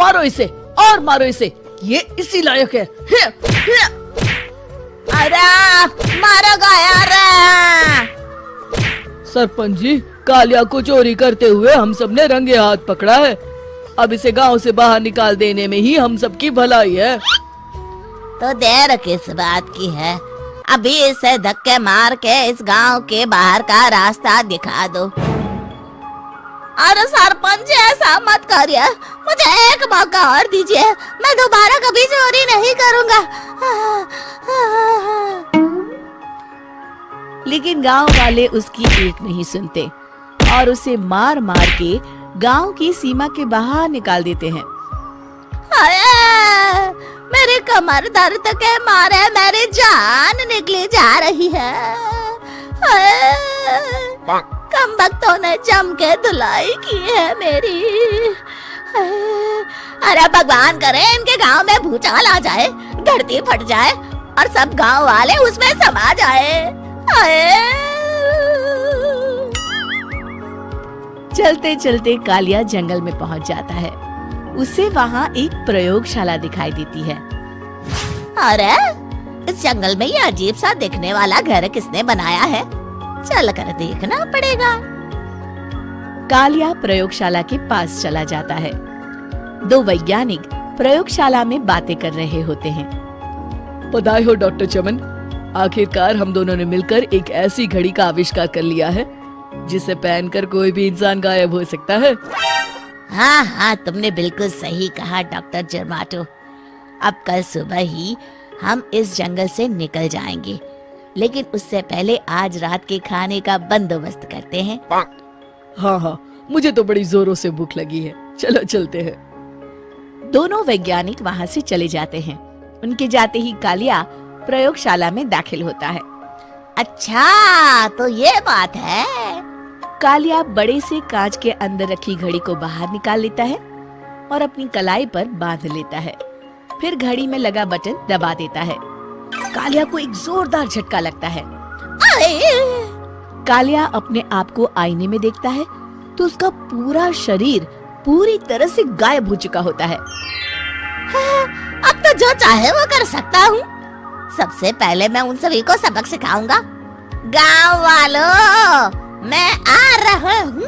मारो इसे और मारो इसे, ये इसी लायक है। अरे मारो यार। सरपंच जी, कालिया को चोरी करते हुए हम सब ने रंगे हाथ पकड़ा है। अब इसे गांव से बाहर निकाल देने में ही हम सबकी भलाई है। तो देर किस बात की है, अभी इसे धक्के मार के इस गांव के बाहर का रास्ता दिखा दो। अरे सरपंच जी, ऐसा मत करिए, मुझे एक मौका और दीजिए, मैं दोबारा कभी चोरी नहीं करूंगा। लेकिन गांव वाले उसकी एक नहीं सुनते और उसे मार मार के गांव की सीमा के बाहर निकाल देते हैं। मेरी कमर दर्द के मारे मेरी जान निकली जा रही है। कमबख्तों ने जम के धुलाई की है मेरी। अरे भगवान करे इनके गांव में भूचाल आ जाए, धरती फट जाए और सब गांव वाले उसमें समा जाए। चलते चलते कालिया जंगल में पहुंच जाता है। उसे वहाँ एक प्रयोगशाला दिखाई देती है। अरे इस जंगल में ये अजीब सा दिखने वाला घर किसने बनाया है, चल कर देखना पड़ेगा। कालिया प्रयोगशाला के पास चला जाता है। दो वैज्ञानिक प्रयोगशाला में बातें कर रहे होते हैं। बधाई हो डॉक्टर चमन, आखिरकार हम दोनों ने मिलकर एक ऐसी घड़ी का आविष्कार कर लिया है जिसे पहनकर कोई भी इंसान गायब हो सकता है। हाँ हाँ, तुमने बिल्कुल सही कहा डॉक्टर जर्माटो। अब कल सुबह ही हम इस जंगल से निकल जाएंगे, लेकिन उससे पहले आज रात के खाने का बंदोबस्त करते हैं। हाँ हाँ, मुझे तो बड़ी जोरों से भूख लगी है, चलो चलते हैं। दोनों वैज्ञानिक वहाँ से चले जाते हैं। उनके जाते ही कालिया प्रयोगशाला में दाखिल होता है। अच्छा तो ये बात है। कालिया बड़े से कांच के अंदर रखी घड़ी को बाहर निकाल लेता है और अपनी कलाई पर बांध लेता है। फिर घड़ी में लगा बटन दबा देता है। कालिया को एक जोरदार झटका लगता है। कालिया अपने आप को आईने में देखता है तो उसका पूरा शरीर पूरी तरह से गायब हो चुका होता है। अब तो जो चाहे वो कर सकता हूँ। सबसे पहले मैं उन सभी को सबक सिखाऊंगा। गांव वालों, मैं आ रहा हूँ।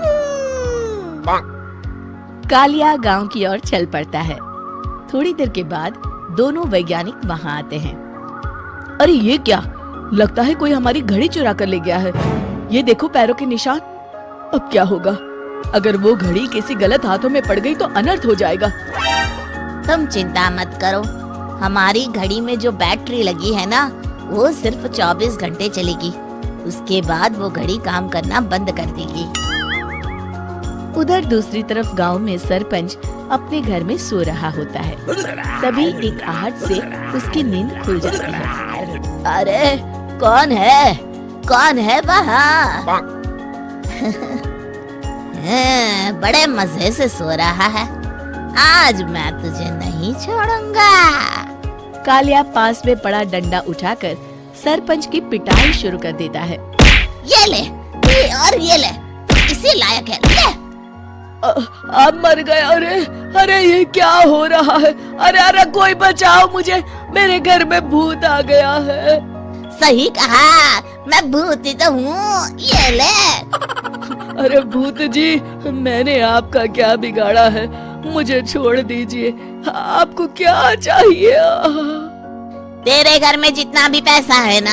कालिया गांव की ओर चल पड़ता है। थोड़ी देर के बाद दोनों वैज्ञानिक वहाँ आते हैं। अरे ये क्या, लगता है कोई हमारी घड़ी चुरा कर ले गया है। ये देखो पैरों के निशान। अब क्या होगा, अगर वो घड़ी किसी गलत हाथों में पड़ गई तो अनर्थ हो जाएगा। तुम चिंता मत करो, हमारी घड़ी में जो बैटरी लगी है ना, वो सिर्फ 24 घंटे चलेगी। उसके बाद वो घड़ी काम करना बंद कर देगी। उधर दूसरी तरफ गांव में सरपंच अपने घर में सो रहा होता है। तभी एक आहट से उसकी नींद खुल जाती है। अरे कौन है, कौन है वहाँ? बड़े मजे से सो रहा है, आज मैं तुझे नहीं छोड़ूंगा। कालिया पास में पड़ा डंडा उठाकर सरपंच की पिटाई शुरू कर देता है। ये ले, और ये ले, इसी लायक है, ले। अब मर गया। अरे ये क्या हो रहा है? अरे कोई बचाओ मुझे, मेरे घर में भूत आ गया है। सही कहा, मैं भूत ही तो हूँ, ये ले। अरे भूत जी, मैंने आपका क्या बिगाड़ा है, मुझे छोड़ दीजिए। आपको क्या चाहिए? तेरे घर में जितना भी पैसा है ना,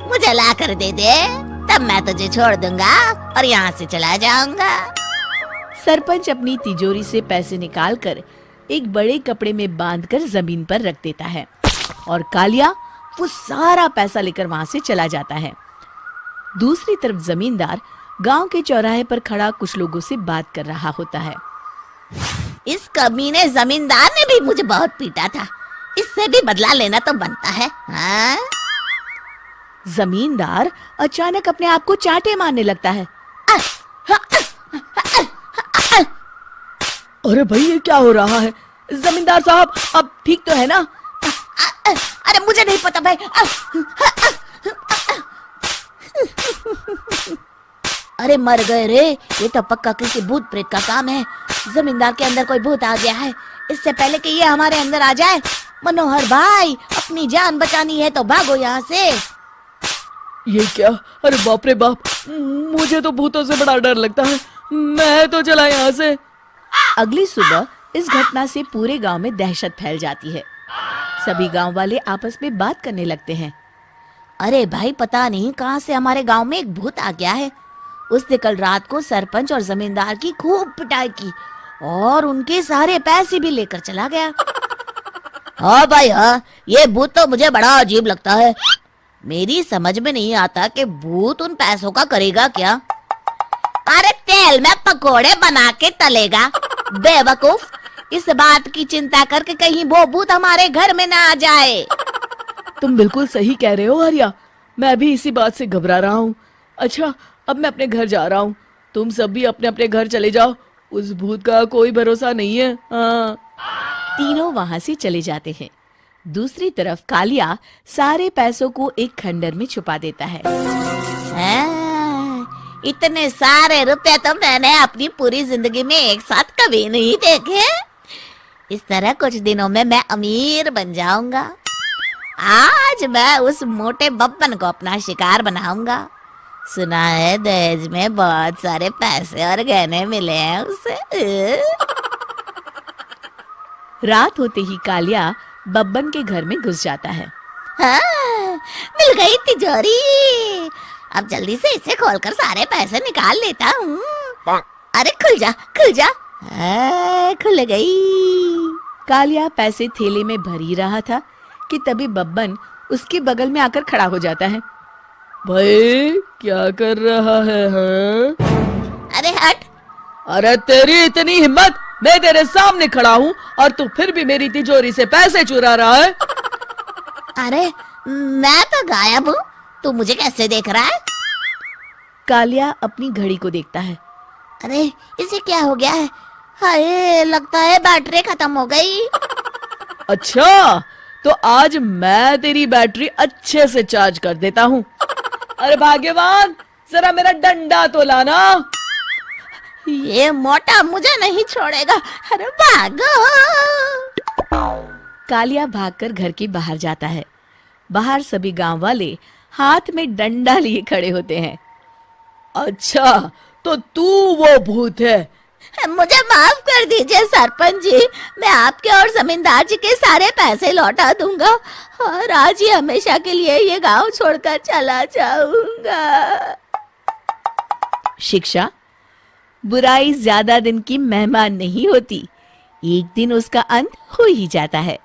मुझे ला कर दे दे, तब मैं तुझे छोड़ दूंगा और यहाँ से चला जाऊंगा। सरपंच अपनी तिजोरी से पैसे निकालकर एक बड़े कपड़े में बांधकर जमीन पर रख देता है और कालिया वो सारा पैसा लेकर वहां से चला जाता है। दूसरी तरफ जमींदार गांव के चौराहे पर खड़ा कुछ लोगों से बात कर रहा होता है। इस कमीने जमींदार ने भी मुझे बहुत पीटा था, इससे भी बदला लेना तो बनता है। हाँ? जमींदार अचानक अपने आप को चांटे मारने लगता है। अरे भाई ये क्या हो रहा है? जमींदार साहब, अब ठीक तो है ना? अरे मुझे नहीं पता भाई। अरे मर गए रे, ये तो पक्का किसी भूत प्रेत का काम है। जमींदार के अंदर कोई भूत आ गया है। इससे पहले कि ये हमारे अंदर आ जाए, मनोहर भाई अपनी जान बचानी है तो भागो यहाँ से। ये क्या? अरे बाप रे बाप, मुझे तो भूतों से बड़ा डर लगता है। मैं तो चला यहाँ से। अगली सुबह इस घटना से पूरे गांव में दहशत फैल जाती है। सभी गांव वाले आपस में बात करने लगते हैं। अरे भाई, पता नहीं कहाँ से हमारे गांव में एक भूत आ गया है। उसने कल रात को सरपंच और जमींदार की खूब पिटाई की और उनके सारे पैसे भी लेकर चला गया। हाँ भाई हाँ, ये भूत तो मुझे बड़ा अजीब लगता है। मेरी समझ में नहीं आता कि भूत उन पैसों का करेगा क्या। अरे तेल में पकोड़े बना के तलेगा बेवकूफ। इस बात की चिंता करके कहीं वो भूत हमारे घर में ना आ जाए। तुम बिल्कुल सही कह रहे हो आर्या, मैं भी इसी बात से घबरा रहा हूँ। अच्छा, अब मैं अपने घर जा रहा हूँ। तुम सब भी अपने अपने घर चले जाओ। उस भूत का कोई भरोसा नहीं है। हाँ। तीनों वहां से चले जाते हैं। दूसरी तरफ कालिया सारे पैसों को एक खंडर में छुपा देता है। इतने सारे रुपए तो मैंने अपनी पूरी जिंदगी में एक साथ कभी नहीं देखे। इस तरह कुछ दिनों में मैं अमीर बन जाऊंगा। आज मैं उस मोटे बब्बन को अपना शिकार बनाऊंगा। सुना है दहेज में बहुत सारे पैसे और गहने मिले हैं उसे। रात होते ही कालिया बब्बन के घर में घुस जाता है। हाँ, मिल गई तिजोरी। अब जल्दी से इसे खोलकर सारे पैसे निकाल लेता हूँ। अरे खुल जा खुल जा। खुल गई। कालिया पैसे थैले में भर ही रहा था कि तभी बब्बन उसके बगल में आकर खड़ा हो जाता है। भाई क्या कर रहा है? हाँ? अरे हट। अरे तेरी इतनी हिम्मत, मैं तेरे सामने खड़ा हूँ और तू फिर भी मेरी तिजोरी से पैसे चुरा रहा है। अरे मैं तो गायब हूँ, तू मुझे कैसे देख रहा है? कालिया अपनी घड़ी को देखता है। अरे इसे क्या हो गया है? हाय, लगता है बैटरी खत्म हो गई। अच्छा, तो आज मैं तेरी बैटरी अच्छे से चार्ज कर देता हूँ। अरे भाग्यवान, जरा मेरा डंडा तो लाना। ये मोटा मुझे नहीं छोड़ेगा। अरे भागो। कालिया भागकर घर के बाहर जाता है। बाहर सभी गांव वाले हाथ में डंडा लिए खड़े होते हैं। अच्छा, तो तू वो भूत है? मुझे माफ कर दीजिए सरपंच जी, मैं आपके और जमींदार जी के सारे पैसे लौटा दूंगा और आज ही हमेशा के लिए ये गांव छोड़कर चला जाऊंगा। शिक्षा, बुराई ज्यादा दिन की मेहमान नहीं होती, एक दिन उसका अंत हो ही जाता है।